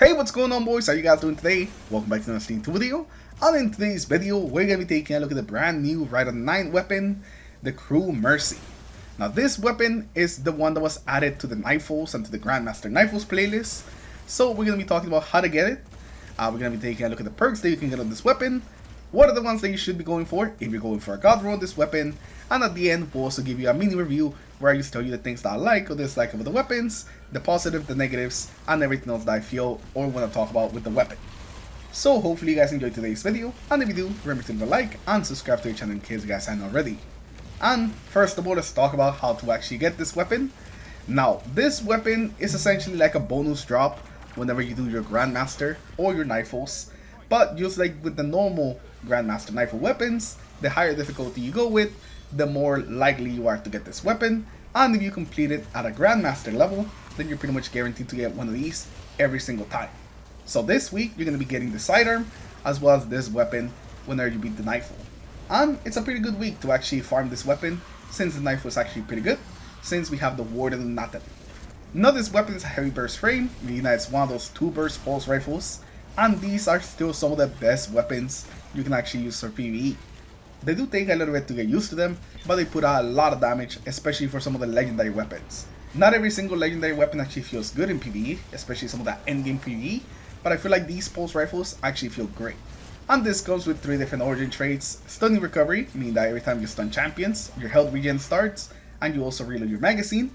Hey, what's going on, boys? How you guys doing today? Welcome back to another Steam 2 video. And in today's video, we're going to be taking a look at the brand new Rite 9 weapon, the Mercy. Now, this weapon is the one that was added to the Nightfalls and to the Grandmaster Nightfalls playlist. So we're going to be talking about how to get it. We're going to be taking a look at the perks that you can get on this weapon. What are the ones that you should be going for if you're going for a god roll on this weapon. And at the end, we'll also give you a mini review where I just tell you the things that I like or dislike of the weapons, the positive, the negatives, and everything else that I feel or want to talk about with the weapon. So hopefully you guys enjoyed today's video, and if you do, remember to leave a like and subscribe to the channel in case you guys haven't already. And first of all, let's talk about how to actually get this weapon. Now, this weapon is essentially like a bonus drop whenever you do your Grandmaster or your Nightfalls, but just like with the normal Grandmaster Nightfall weapons, the higher difficulty you go with, the more likely you are to get this weapon, and if you complete it at a Grandmaster level, then you're pretty much guaranteed to get one of these every single time. So this week, you're going to be getting the sidearm, as well as this weapon whenever you beat the Nightfall. And it's a pretty good week to actually farm this weapon, since the Nightfall is actually pretty good, since we have the Warden and Nathan. Now this weapon is a heavy burst frame, meaning that it's one of those 2-burst pulse rifles, and these are still some of the best weapons you can actually use for PvE. They do take a little bit to get used to them, but they put out a lot of damage, especially for some of the legendary weapons. Not every single legendary weapon actually feels good in PvE, especially some of the endgame PvE, but I feel like these pulse rifles actually feel great. And this comes with 3 different origin traits: stunning recovery, meaning that every time you stun champions, your health regen starts, and you also reload your magazine.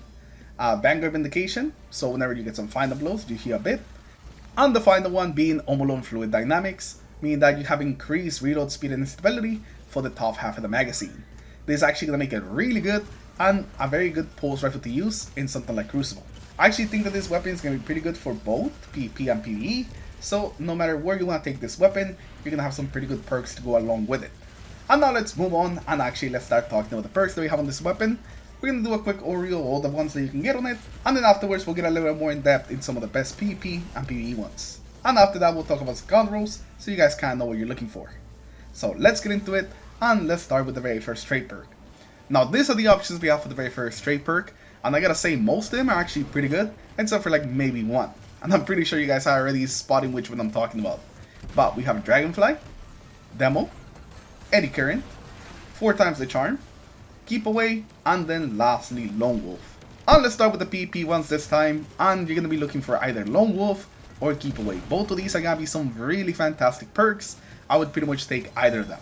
Vanguard vindication, so whenever you get some final blows, you heal a bit. And the final one being Omolon fluid dynamics, meaning that you have increased reload speed and stability for the top half of the magazine. This is actually going to make it really good and a very good pulse rifle to use in something like Crucible. I actually think that this weapon is going to be pretty good for both PvP and PvE, so no matter where you want to take this weapon, you're going to have some pretty good perks to go along with it. And now let's move on and actually let's start talking about the perks that we have on this weapon. We're going to do a quick overview of all the ones that you can get on it, and then afterwards we'll get a little bit more in depth in some of the best PvP and PvE ones. And after that we'll talk about god rolls, so you guys kind of know what you're looking for. So let's get into it, and let's start with the very first trait perk. Now these are the options we have for the very first trait perk, and I gotta say most of them are actually pretty good, except for like maybe one. And I'm pretty sure you guys are already spotting which one I'm talking about. But we have Dragonfly, Demo, Eddy Current, 4 times the Charm, Keep Away, and then lastly Lone Wolf. And let's start with the PvP ones this time, and you're gonna be looking for either Lone Wolf or Keep Away. Both of these are gonna be some really fantastic perks. I would pretty much take either of them.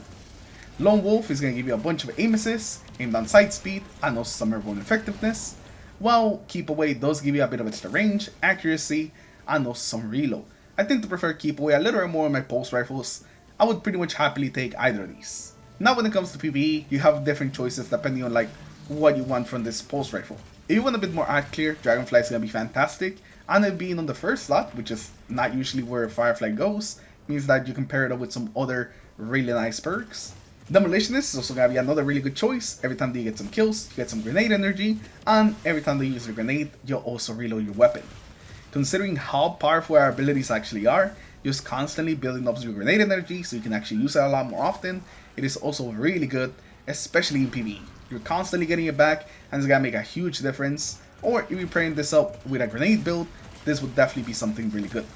Lone Wolf is going to give you a bunch of aim assists, aim down sight speed, and also some airborne effectiveness, while Keep Away does give you a bit of extra range, accuracy, and also some reload. I tend to prefer Keep Away a little bit more on my pulse rifles. I would pretty much happily take either of these. Now when it comes to PvE, you have different choices depending on like what you want from this pulse rifle. If you want a bit more art clear, Dragonfly is going to be fantastic, and it being on the first slot, which is not usually where Firefly goes, means that you can pair it up with some other really nice perks. Demolitionist is also going to be another really good choice. Every time that you get some kills, you get some grenade energy, and every time that you use your grenade, you'll also reload your weapon. Considering how powerful our abilities actually are, just constantly building up your grenade energy so you can actually use it a lot more often, it is also really good, especially in PvE. You're constantly getting it back, and it's going to make a huge difference. Or if you're pairing this up with a grenade build, this would definitely be something really good.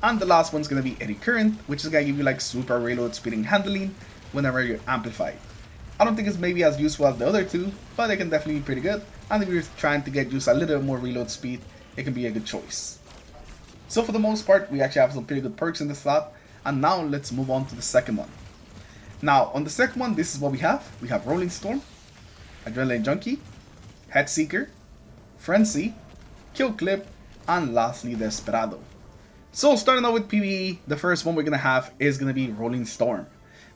And the last one's going to be Eddy Current, which is going to give you like super reload speed and handling whenever you're amplified. I don't think it's maybe as useful as the other two, but they can definitely be pretty good, and if you're trying to get just a little more reload speed, it can be a good choice. So for the most part, we actually have some pretty good perks in this slot, and now let's move on to the second one. Now on the second one, this is what we have. We have Rolling Storm, Adrenaline Junkie, Head Seeker, Frenzy, Kill Clip, and lastly Desperado. So starting out with PvE, the first one we're going to have is going to be Rolling Storm.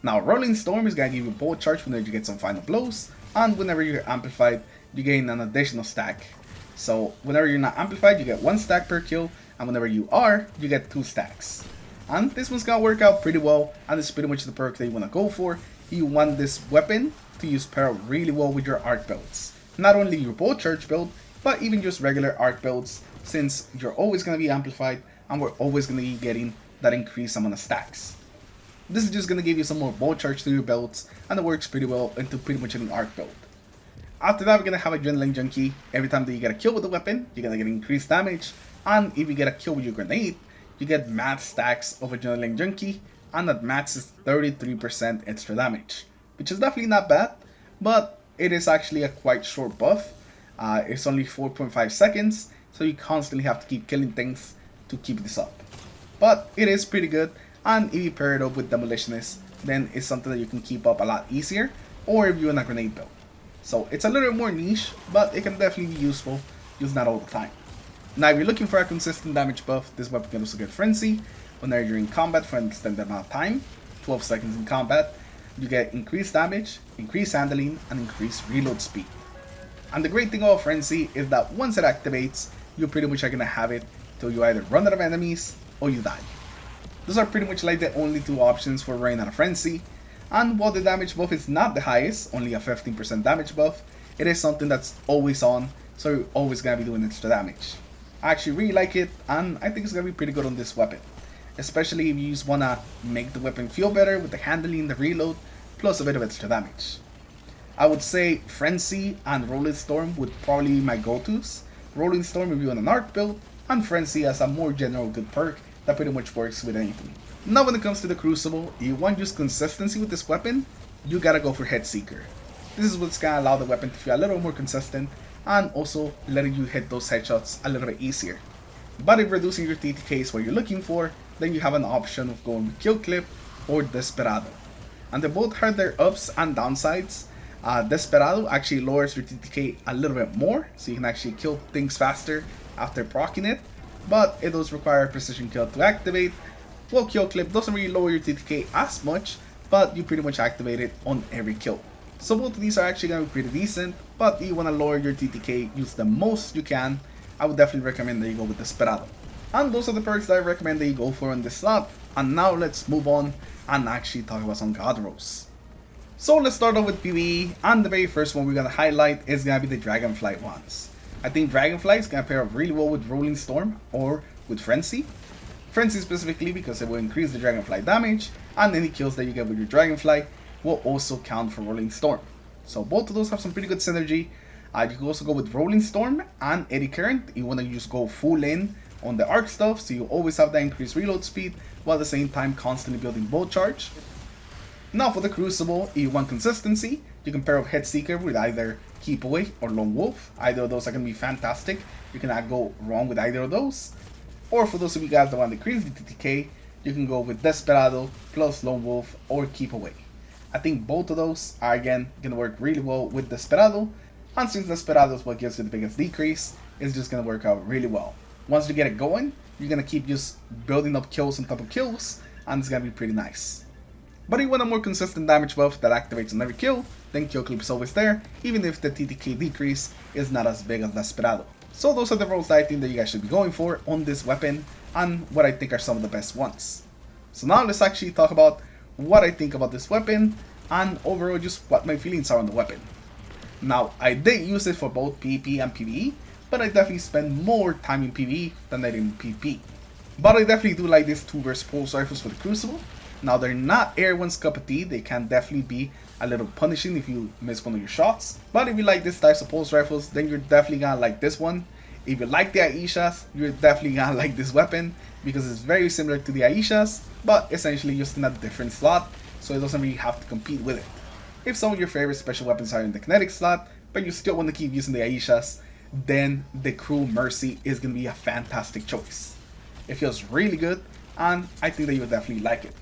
Now, Rolling Storm is going to give you bolt charge whenever you get some final blows, and whenever you're amplified, you gain an additional stack. So, whenever you're not amplified, you get 1 stack per kill, and whenever you are, you get 2 stacks. And this one's going to work out pretty well, and it's pretty much the perk that you want to go for. You want this weapon to use pair up really well with your arc builds. Not only your bolt charge build, but even just regular arc builds, since you're always going to be amplified, and we're always going to be getting that increased amount of stacks. This is just going to give you some more bolt charge to your belts, and it works pretty well into pretty much any arc build. After that, we're going to have Adrenaline Junkie. Every time that you get a kill with the weapon, you're going to get increased damage, and if you get a kill with your grenade, you get max stacks of Adrenaline Junkie, and that max is 33% extra damage, which is definitely not bad, but it is actually a quite short buff. It's only 4.5 seconds, so you constantly have to keep killing things to keep this up. But it is pretty good, and if you pair it up with Demolitionist, then it's something that you can keep up a lot easier, or if you're in a grenade build. So it's a little bit more niche, but it can definitely be useful, just not all the time. Now if you're looking for a consistent damage buff, this weapon can also get Frenzy. Whenever you're in combat for an extended amount of time, 12 seconds in combat, you get increased damage, increased handling, and increased reload speed. And the great thing about Frenzy is that once it activates, you pretty much are going to have it till you either run out of enemies or you die. Those are pretty much like the only two options for running out of Frenzy. And while the damage buff is not the highest, only a 15% damage buff, it is something that's always on, so you're always going to be doing extra damage. I actually really like it, and I think it's going to be pretty good on this weapon. Especially if you just want to make the weapon feel better with the handling, the reload, plus a bit of extra damage. I would say Frenzy and Rolling Storm would probably be my go-tos. Rolling Storm if you're in an arc build, and Frenzy as a more general good perk that pretty much works with anything. Now when it comes to the Crucible, if you want just consistency with this weapon, you gotta go for Head Seeker. This is what's gonna allow the weapon to feel a little more consistent, and also letting you hit those headshots a little bit easier. But if reducing your TTK is what you're looking for, then you have an option of going with Kill Clip or Desperado. And they both have their ups and downsides. Desperado actually lowers your TTK a little bit more, so you can actually kill things faster after proccing it, but it does require a precision kill to activate, while Kill Clip doesn't really lower your TTK as much, but you pretty much activate it on every kill. So both of these are actually going to be pretty decent, but if you want to lower your TTK, use the most you can, I would definitely recommend that you go with Desperado. And those are the perks that I recommend that you go for in this slot. And now let's move on and actually talk about some God Rolls. So let's start off with PvE, and the very first one we're going to highlight is going to be the Dragonflight ones. I think Dragonflight is going to pair up really well with Rolling Storm or with Frenzy. Frenzy specifically because it will increase the Dragonflight damage, and any kills that you get with your Dragonflight will also count for Rolling Storm. So both of those have some pretty good synergy. You can also go with Rolling Storm and Eddy Current. You want to just go full in on the arc stuff, so you always have that increased reload speed while at the same time constantly building bolt charge. Now for the Crucible, if you want consistency, you can pair up Head Seeker with either Keep Away or Lone Wolf. Either of those are going to be fantastic. You cannot go wrong with either of those. Or for those of you guys that want to increase the TTK, you can go with Desperado plus Lone Wolf or Keep Away. I think both of those are again going to work really well with Desperado, and since Desperado is what gives you the biggest decrease, it's just going to work out really well. Once you get it going, you're going to keep just building up kills on top of kills, and it's going to be pretty nice. But if you want a more consistent damage buff that activates on every kill, then Kill Clip is always there, even if the TTK decrease is not as big as Desperado. So those are the roles that I think that you guys should be going for on this weapon, and what I think are some of the best ones. So now let's actually talk about what I think about this weapon, and overall just what my feelings are on the weapon. Now, I did use it for both PvP and PvE, but I definitely spend more time in PvE than I did in PvP. But I definitely do like these 2 burst pulse rifles for the Crucible. Now, they're not everyone's cup of tea, they can definitely be a little punishing if you miss one of your shots. But if you like this type of pulse rifles, then you're definitely gonna like this one. If you like the Aishas, you're definitely gonna like this weapon, because it's very similar to the Aishas, but essentially just in a different slot, so it doesn't really have to compete with it. If some of your favorite special weapons are in the kinetic slot, but you still want to keep using the Aishas, then the Cruel Mercy is going to be a fantastic choice. It feels really good, and I think that you'll definitely like it.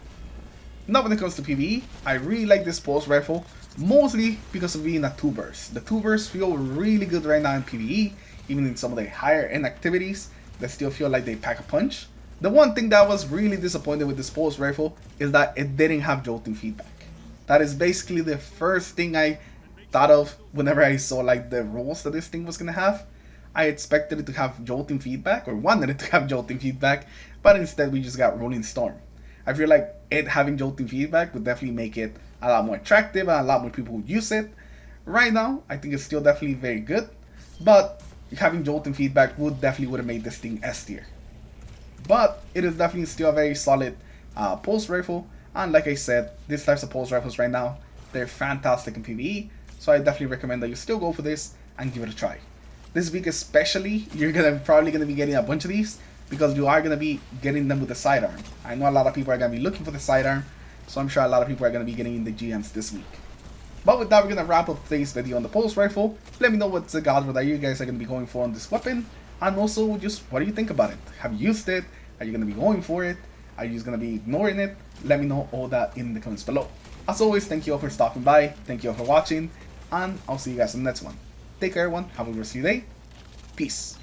Now when it comes to PvE, I really like this pulse rifle, mostly because of being a 2 burst. The 2 bursts feel really good right now in PvE, even in some of the higher end activities that still feel like they pack a punch. The one thing that was really disappointed with this pulse rifle is that it didn't have jolting feedback. That is basically the first thing I thought of whenever I saw like the rolls that this thing was gonna have. I expected it to have jolting feedback, or wanted it to have jolting feedback, but instead we just got Rolling Storm. I feel like it having jolting feedback would definitely make it a lot more attractive and a lot more people would use it. Right now, I think it's still definitely very good, but having jolting feedback would have made this thing S tier. But it is definitely still a very solid pulse rifle, and like I said, these types of pulse rifles right now, they're fantastic in PvE, so I definitely recommend that you still go for this and give it a try. This week especially, you're probably gonna be getting a bunch of these, because you are going to be getting them with the sidearm. I know a lot of people are going to be looking for the sidearm, so I'm sure a lot of people are going to be getting the GMs this week. But with that, we're going to wrap up today's video on the pulse rifle. Let me know what the godroll that you guys are going to be going for on this weapon, and also just what do you think about it? Have you used it? Are you going to be going for it? Are you just going to be ignoring it? Let me know all that in the comments below. As always, thank you all for stopping by, thank you all for watching, and I'll see you guys in the next one. Take care everyone, have a good rest of your day, peace.